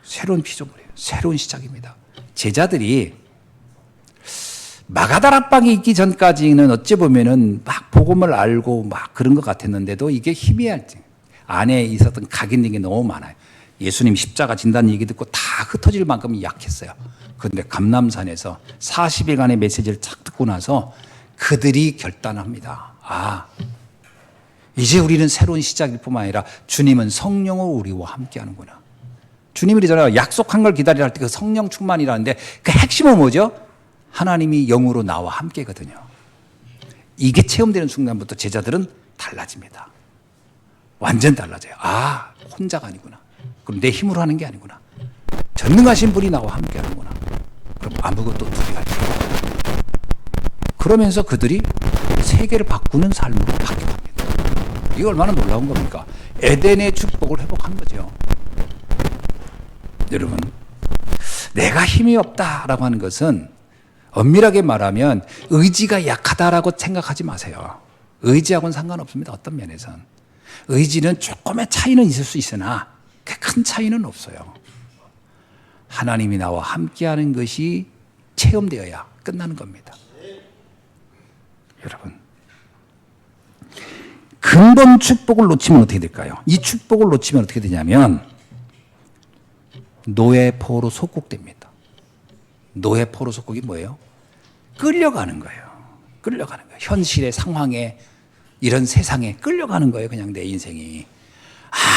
새로운 피조물이에요. 새로운 시작입니다. 제자들이 마가다락방에 있기 전까지는 어찌 보면은 막 복음을 알고 막 그런 것 같았는데도 이게 희미할지 안에 있었던 각인된 게 너무 많아요. 예수님 십자가 진단 얘기 듣고 다 흩어질 만큼 약했어요. 그런데 감람산에서 40일간의 메시지를 쫙 듣고 나서 그들이 결단합니다. 아, 이제 우리는 새로운 시작일 뿐만 아니라 주님은 성령으로 우리와 함께 하는구나. 주님이 그러잖아요. 약속한 걸 기다리라 할 때 그 성령 충만이라는데 그 핵심은 뭐죠? 하나님이 영으로 나와 함께거든요. 이게 체험되는 순간부터 제자들은 달라집니다. 완전 달라져요. 아, 혼자가 아니구나. 그럼 내 힘으로 하는 게 아니구나. 전능하신 분이 나와 함께 하는구나. 그럼 아무것도 두려워할 필요 없다. 그러면서 그들이 세계를 바꾸는 삶으로 바뀌어갑니다. 이게 얼마나 놀라운 겁니까? 에덴의 축복을 회복한 거죠. 여러분, 내가 힘이 없다라고 하는 것은 엄밀하게 말하면 의지가 약하다라고 생각하지 마세요. 의지하고는 상관없습니다. 어떤 면에선. 의지는 조금의 차이는 있을 수 있으나 큰 차이는 없어요. 하나님이 나와 함께하는 것이 체험되어야 끝나는 겁니다. 여러분, 근본 축복을 놓치면 어떻게 될까요? 이 축복을 놓치면 어떻게 되냐면 노예포로 속국됩니다. 노예포로 속국이 뭐예요? 끌려가는 거예요. 끌려가는 거예요. 현실의 상황에 이런 세상에 끌려가는 거예요. 그냥 내 인생이.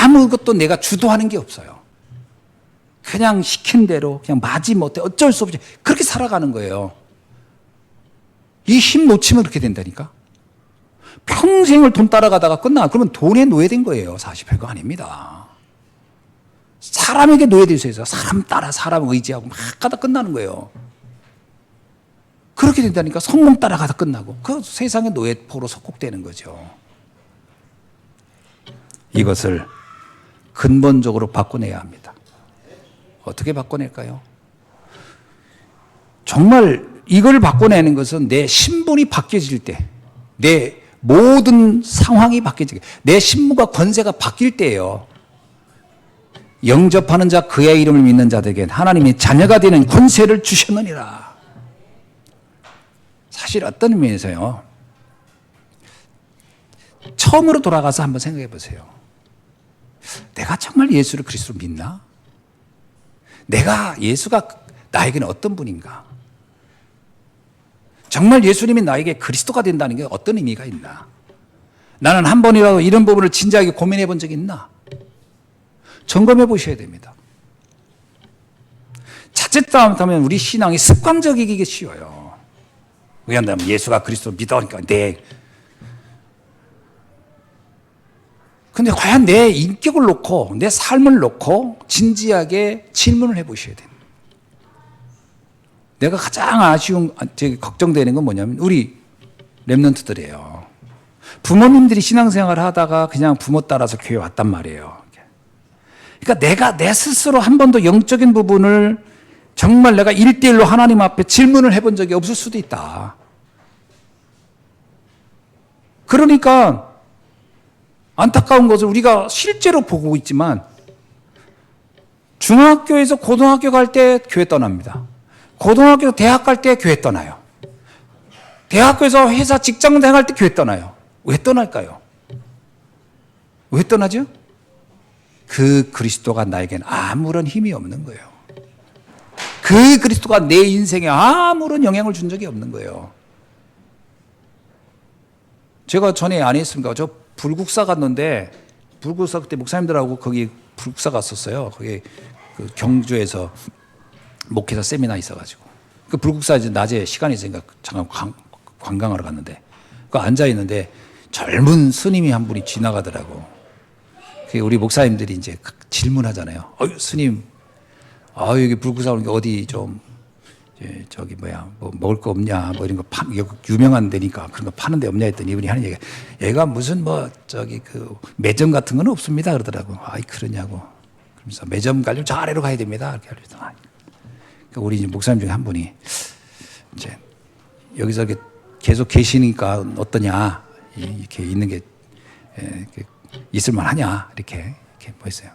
아무것도 내가 주도하는 게 없어요. 그냥 시킨 대로 그냥 마지못해 어쩔 수 없이 그렇게 살아가는 거예요. 이 힘 놓치면 그렇게 된다니까. 평생을 돈 따라가다가 끝나. 그러면 돈에 노예된 거예요. 사실 별거 아닙니다. 사람에게 노예될 수 있어요. 사람 따라 사람 의지하고 막 가다 끝나는 거예요. 그렇게 된다니까. 성공 따라가다 끝나고 그 세상의 노예포로 속국되는 거죠. 이것을 근본적으로 바꿔내야 합니다. 어떻게 바꿔낼까요? 정말 이걸 바꿔내는 것은 내 신분이 바뀌어질 때, 내 모든 상황이 바뀌어질 때, 내 신분과 권세가 바뀔 때예요. 영접하는 자 그의 이름을 믿는 자들에겐 하나님이 자녀가 되는 권세를 주셨느니라. 사실 어떤 의미에서요. 처음으로 돌아가서 한번 생각해 보세요. 내가 정말 예수를 그리스도로 믿나? 내가 예수가 나에게는 어떤 분인가? 정말 예수님이 나에게 그리스도가 된다는 게 어떤 의미가 있나? 나는 한 번이라도 이런 부분을 진지하게 고민해 본 적이 있나? 점검해 보셔야 됩니다. 자칫하면 우리 신앙이 습관적이기 쉬워요. 왜냐하면 예수가 그리스도 믿으니까 근데 과연 내 인격을 놓고 내 삶을 놓고 진지하게 질문을 해보셔야 돼요. 내가 가장 걱정되는 건 뭐냐면 우리 랩런트들이에요. 부모님들이 신앙생활을 하다가 그냥 부모 따라서 교회 왔단 말이에요. 그러니까 내가 내 스스로 한 번도 영적인 부분을 정말 내가 1대1로 하나님 앞에 질문을 해본 적이 없을 수도 있다. 그러니까 안타까운 것을 우리가 실제로 보고 있지만 중학교에서 고등학교 갈 때 교회 떠납니다. 고등학교에서 대학 갈 때 교회 떠나요. 대학교에서 회사 직장 다닐 때 교회 떠나요. 왜 떠날까요? 왜 떠나죠? 그 그리스도가 나에겐 아무런 힘이 없는 거예요. 그 그리스도가 내 인생에 아무런 영향을 준 적이 없는 거예요. 제가 전에 안 했습니까? 저 불국사 갔는데, 불국사 그때 목사님들하고 거기 불국사 갔었어요. 거기 그 경주에서 목회자 세미나 있어가지고. 그 불국사 이제 낮에 시간이 있으니까 잠깐 관광하러 갔는데, 그 앉아있는데 젊은 스님이 한 분이 지나가더라고. 우리 목사님들이 이제 질문하잖아요. 스님, 여기 불국사 오는 게 어디 좀, 저기 뭐 먹을 거 없냐, 뭐 이런 거 유명한 데니까 그런 거 파는 데 없냐 했더니 이분이 하는 얘기가, 얘가 무슨 그 매점 같은 건 없습니다 그러더라고. 그러냐고. 그러면서 매점 가려면 저 아래로 가야 됩니다. 이렇게 하더라고요. 그러니까 우리 이제 목사님 중에 한 분이 이제 여기서 이렇게 계속 계시니까 어떠냐, 이렇게 있는 게 있을만 하냐, 이렇게 뭐 했어요.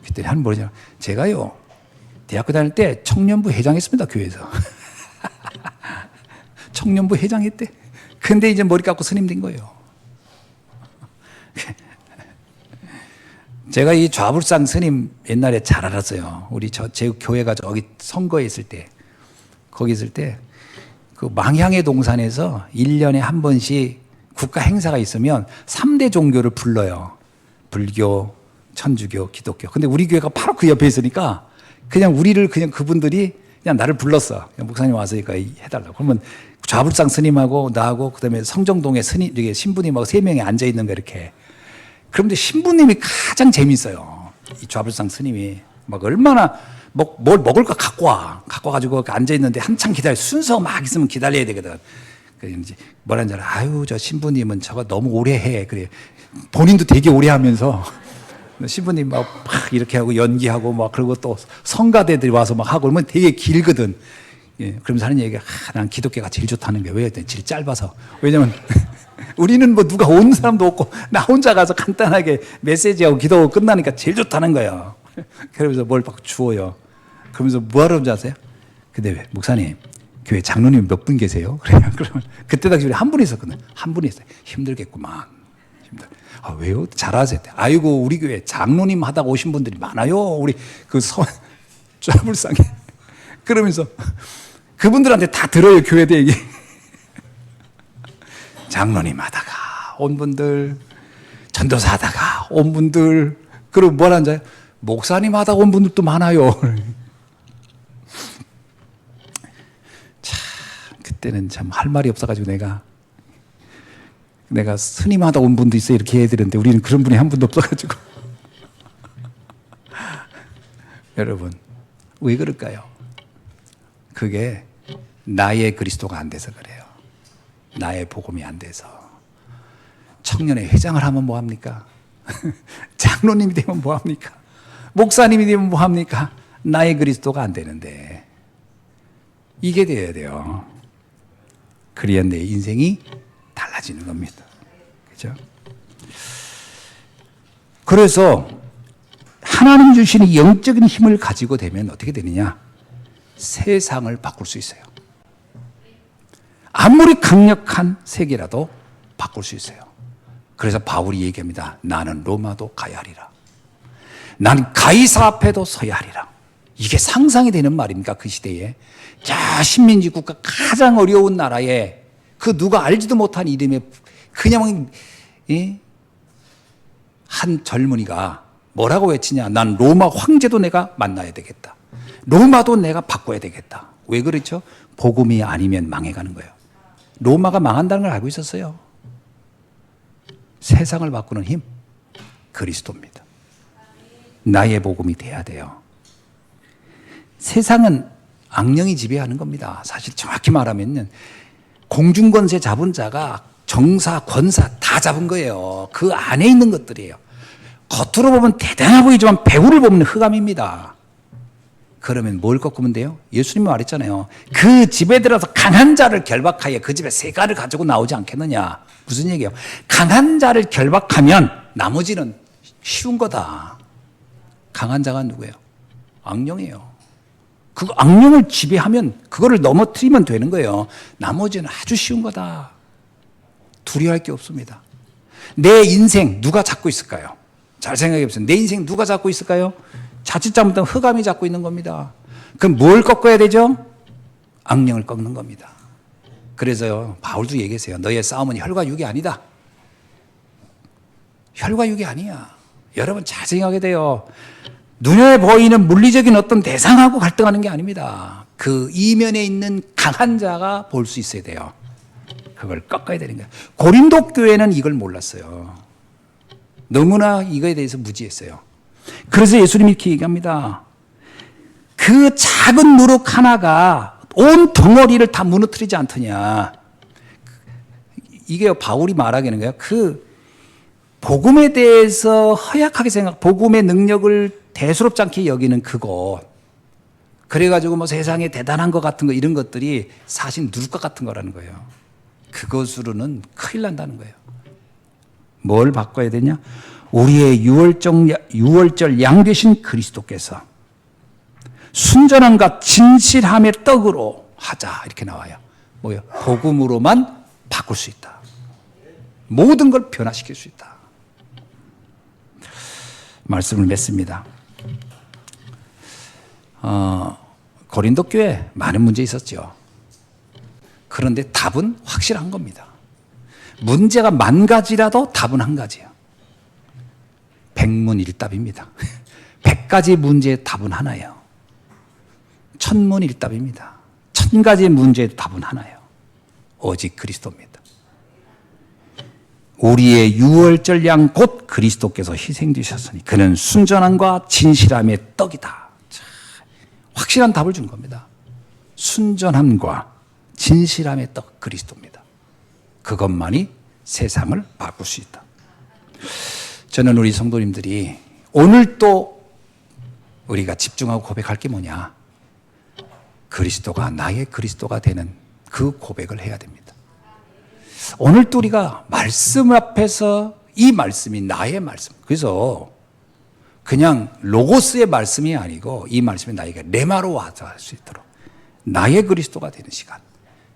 그때 한 뭐냐, 제가요, 대학교 다닐 때 청년부 회장했습니다, 교회에서. 청년부 회장했대. 근데 이제 머리 깎고 스님 된 거예요. 제가 이 좌불상 스님 옛날에 잘 알았어요. 제 교회가 저기 선거에 있을 때, 거기 있을 때, 그 망향의 동산에서 1년에 한 번씩 국가 행사가 있으면 3대 종교를 불러요. 불교, 천주교, 기독교. 근데 우리 교회가 바로 그 옆에 있으니까 그냥 그분들이 그냥 나를 불렀어. 그냥 목사님 와서 이거 해달라고. 그러면 좌불상 스님하고 나하고 그다음에 성정동에 신부님하고 3명이 앉아있는 거 이렇게. 그런데 신부님이 가장 재밌어요. 이 좌불상 스님이 막 얼마나 뭘 먹을 거 갖고 와가지고 앉아있는데 한참 순서 막 있으면 기다려야 되거든. 그래서 이제 뭐라는 줄 알아. 저 신부님은 저거 너무 오래 해. 그래. 본인도 되게 오래 하면서 신부님 막 이렇게 하고 연기하고 막 그리고 또 성가대들이 와서 막 하고 그러면 되게 길거든. 그러면서 하는 얘기가 난 기독교가 제일 좋다는 거야. 왜? 제일 짧아서. 왜냐면 우리는 뭐 누가 온 사람도 없고 나 혼자 가서 간단하게 메시지하고 기도하고 끝나니까 제일 좋다는 거예요. 그러면서 뭘 막 주어요. 그러면서 뭐하러 온지 아세요? 근데 왜? 목사님, 교회 장로님 몇 분 계세요? 그러면 그때 당시 우리 한 분 있었거든. 한 분이 있어요. 힘들겠구만. 왜요? 잘하세요. 아이고, 우리 교회 장로님 하다가 오신 분들이 많아요. 우리 쫙불상에. 그러면서 그분들한테 다 들어요, 교회대 얘기. 장로님 하다가 온 분들, 전도사 하다가 온 분들, 그리고 뭐라 하는지 목사님 하다가 온 분들도 많아요. 참, 그때는 참 할 말이 없어가지고 내가 스님 하다 온 분도 있어 이렇게 해야 되는데 우리는 그런 분이 한 분도 없어가지고. 여러분, 왜 그럴까요? 그게 나의 그리스도가 안 돼서 그래요. 나의 복음이 안 돼서. 청년회 회장을 하면 뭐합니까? 장로님이 되면 뭐합니까? 목사님이 되면 뭐합니까? 나의 그리스도가 안 되는데 이게 돼야 돼요. 그래야 내 인생이 달라지는 겁니다. 그죠? 그래서 하나님 주시는 영적인 힘을 가지고 되면 어떻게 되느냐? 세상을 바꿀 수 있어요. 아무리 강력한 세계라도 바꿀 수 있어요. 그래서 바울이 얘기합니다. 나는 로마도 가야 하리라. 난 가이사 앞에도 서야 하리라. 이게 상상이 되는 말입니까? 그 시대에. 자, 식민지 국가 가장 어려운 나라에 그 누가 알지도 못한 이름에 그냥 한 젊은이가 뭐라고 외치냐? 난 로마 황제도 내가 만나야 되겠다. 로마도 내가 바꿔야 되겠다. 왜 그렇죠? 복음이 아니면 망해가는 거예요. 로마가 망한다는 걸 알고 있었어요. 세상을 바꾸는 힘. 그리스도입니다. 나의 복음이 돼야 돼요. 세상은 악령이 지배하는 겁니다. 사실 정확히 말하면은 공중권세 잡은 자가 정사, 권사 다 잡은 거예요. 그 안에 있는 것들이에요. 겉으로 보면 대단해 보이지만 배후를 보면 흑암입니다. 그러면 뭘 꺾으면 돼요? 예수님이 말했잖아요. 그 집에 들어서 강한 자를 결박하여 그 집에 세가를 가지고 나오지 않겠느냐. 무슨 얘기예요? 강한 자를 결박하면 나머지는 쉬운 거다. 강한 자가 누구예요? 악령이에요. 그 악령을 지배하면 그거를 넘어뜨리면 되는 거예요. 나머지는 아주 쉬운 거다. 두려워할 게 없습니다. 내 인생 누가 잡고 있을까요? 잘 생각해 보세요. 내 인생 누가 잡고 있을까요? 자칫 잘못하면 흑암이 잡고 있는 겁니다. 그럼 뭘 꺾어야 되죠? 악령을 꺾는 겁니다. 그래서요, 바울도 얘기했어요. 너의 싸움은 혈과 육이 아니다. 혈과 육이 아니야. 여러분 잘 생각하게 돼요. 눈에 보이는 물리적인 어떤 대상하고 갈등하는 게 아닙니다. 그 이면에 있는 강한 자가 볼 수 있어야 돼요. 그걸 꺾어야 되는 거예요. 고린도 교회는 이걸 몰랐어요. 너무나 이거에 대해서 무지했어요. 그래서 예수님이 이렇게 얘기합니다. 그 작은 누룩 하나가 온 덩어리를 다 무너뜨리지 않더냐. 이게 바울이 말하기는 거예요. 그 복음에 대해서 허약하게 복음의 능력을 대수롭지 않게 여기는 그것. 그래가지고 뭐 세상에 대단한 것 같은 거 이런 것들이 사실 누룩과 같은 거라는 거예요. 그것으로는 큰일 난다는 거예요. 뭘 바꿔야 되냐? 우리의 유월절 양 되신 그리스도께서 순전함과 진실함의 떡으로 하자 이렇게 나와요. 뭐요? 복음으로만 바꿀 수 있다. 모든 걸 변화시킬 수 있다. 말씀을 맺습니다. 고린도 교회 많은 문제 있었죠. 그런데 답은 확실한 겁니다. 문제가 만 가지라도 답은 한 가지예요. 백문일답입니다. 100가지 문제의 답은 하나예요. 천문일답입니다. 1000가지 문제의 답은 하나예요. 오직 그리스도입니다. 우리의 유월절 양 곧 그리스도께서 희생되셨으니 그는 순전함과 진실함의 떡이다. 확실한 답을 준 겁니다. 순전함과 진실함의 떡 그리스도입니다. 그것만이 세상을 바꿀 수 있다. 저는 우리 성도님들이 오늘 또 우리가 집중하고 고백할 게 뭐냐? 그리스도가 나의 그리스도가 되는 그 고백을 해야 됩니다. 오늘 또 우리가 말씀 앞에서 이 말씀이 나의 말씀. 그래서 그냥 로고스의 말씀이 아니고 이 말씀이 나에게 레마로 와서 할 수 있도록 나의 그리스도가 되는 시간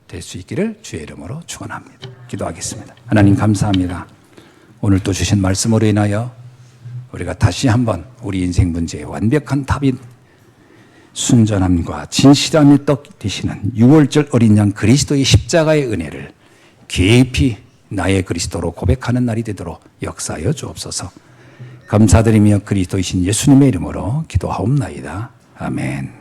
될 수 있기를 주의 이름으로 축원합니다. 기도하겠습니다. 하나님 감사합니다. 오늘 또 주신 말씀으로 인하여 우리가 다시 한번 우리 인생 문제의 완벽한 답인 순전함과 진실함의 떡 되시는 유월절 어린 양 그리스도의 십자가의 은혜를 깊이 나의 그리스도로 고백하는 날이 되도록 역사하여 주옵소서. 감사드리며 그리스도이신 예수님의 이름으로 기도하옵나이다. 아멘.